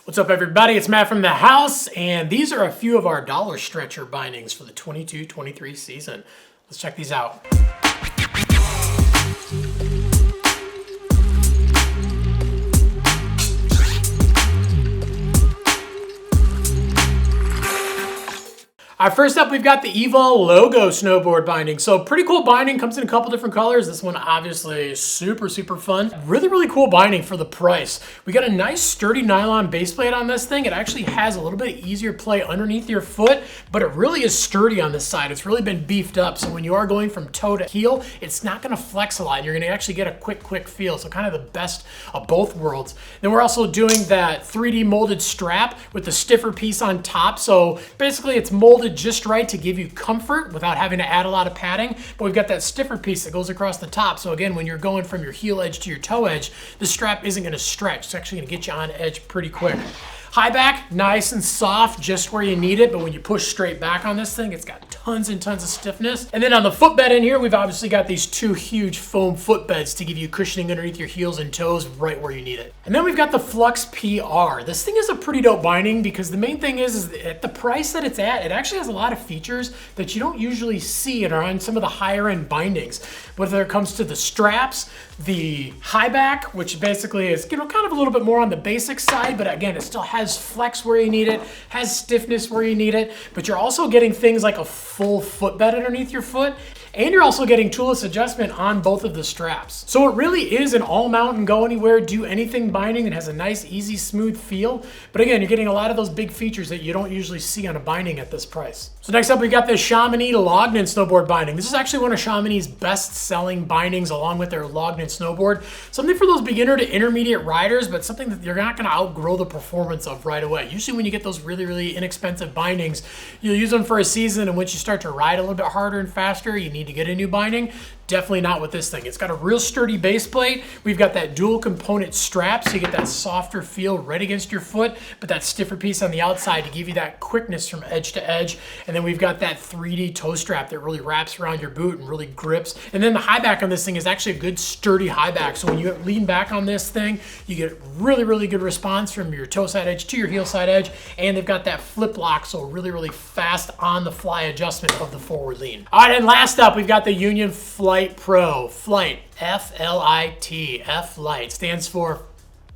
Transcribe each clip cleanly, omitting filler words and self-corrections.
What's up, everybody? It's Matt from the house, and these are a few of our dollar stretcher bindings for the 22-23 season. Let's check these out. All right, first up, we've got the Evol Logo snowboard binding. So pretty cool binding, comes in a couple different colors. This one obviously is super fun. Really cool binding for the price. We got a nice sturdy nylon base plate on this thing. It actually has a little bit easier play underneath your foot, but it really is sturdy on this side. It's really been beefed up. So when you are going from toe to heel, it's not gonna flex a lot. You're gonna actually get a quick feel. So kind of the best of both worlds. Then we're also doing that 3D molded strap with the stiffer piece on top. So basically it's molded just right to give you comfort without having to add a lot of padding, but we've got that stiffer piece that goes across the top. So again, when you're going from your heel edge to your toe edge, the strap isn't gonna stretch. It's actually gonna get you on edge pretty quick. High back, nice and soft, just where you need it, but when you push straight back on this thing, it's got tons and tons of stiffness. And then on the footbed in here, we've obviously got these two huge foam footbeds to give you cushioning underneath your heels and toes right where you need it. And then we've got the Flux PR. This thing is a pretty dope binding because the main thing is at the price that it's at, it actually has a lot of features that you don't usually see and are on some of the higher end bindings. Whether it comes to the straps, the high back, which basically is, kind of a little bit more on the basic side, but again, it still has flex where you need it, has stiffness where you need it, but you're also getting things like a full footbed underneath your foot, and you're also getting toolless adjustment on both of the straps. So it really is an all mount and go anywhere, do anything binding that has a nice, easy, smooth feel. But again, you're getting a lot of those big features that you don't usually see on a binding at this price. So next up, we've got the Chamonix Lognan snowboard binding. This is actually one of Chamonix's best-selling bindings along with their Lognan snowboard. Something for those beginner to intermediate riders, but something that you're not gonna outgrow the performance of right away. Usually when you get those really inexpensive bindings, you'll use them for a season, and once you start to ride a little bit harder and faster, you need to get a new binding. Definitely not with this thing. It's got a real sturdy base plate. We've got that dual component strap, so you get that softer feel right against your foot, but that stiffer piece on the outside to give you that quickness from edge to edge. And then we've got that 3D toe strap that really wraps around your boot and really grips. And then the high back on this thing is actually a good sturdy high back. So when you lean back on this thing, you get really good response from your toe side edge to your heel side edge. And they've got that flip lock, so really fast on the fly adjustment of the forward lean. All right, and last up, we've got the Union Flite Pro. Flite, F-L-I-T, F-Lite, stands for,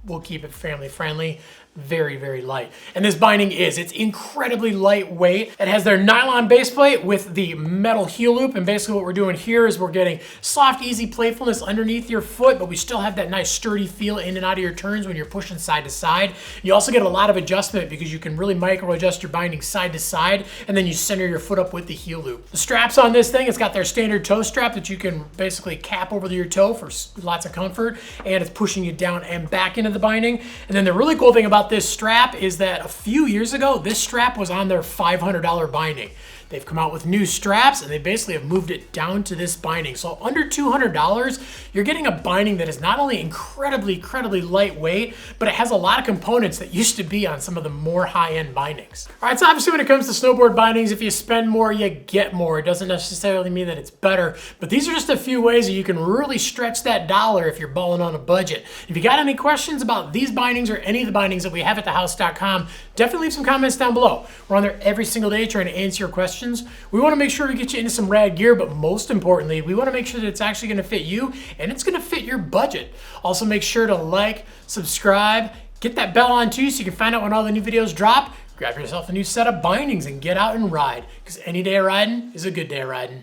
we'll keep it family friendly, very light. And this binding it's incredibly lightweight. It has their nylon base plate with the metal heel loop, and basically what we're doing here is we're getting soft, easy playfulness underneath your foot, but we still have that nice sturdy feel in and out of your turns when you're pushing side to side. You also get a lot of adjustment because you can really micro adjust your binding side to side, and then you center your foot up with the heel loop. The straps on this thing, it's got their standard toe strap that you can basically cap over your toe for lots of comfort, and it's pushing you down and back into the binding. And then the really cool thing about this strap is that a few years ago, this strap was on their $500 binding. They've come out with new straps, and they basically have moved it down to this binding. So under $200, you're getting a binding that is not only incredibly lightweight, but it has a lot of components that used to be on some of the more high-end bindings. All right, so obviously when it comes to snowboard bindings, if you spend more, you get more. It doesn't necessarily mean that it's better, but these are just a few ways that you can really stretch that dollar if you're balling on a budget. If you got any questions about these bindings or any of the bindings that we have at thehouse.com, definitely leave some comments down below. We're on there every single day trying to answer your questions. We want to make sure we get you into some rad gear, but most importantly, we want to make sure that it's actually going to fit you and it's going to fit your budget. Also, make sure to like, subscribe, get that bell on too so you can find out when all the new videos drop. Grab yourself a new set of bindings and get out and ride, because any day of riding is a good day of riding.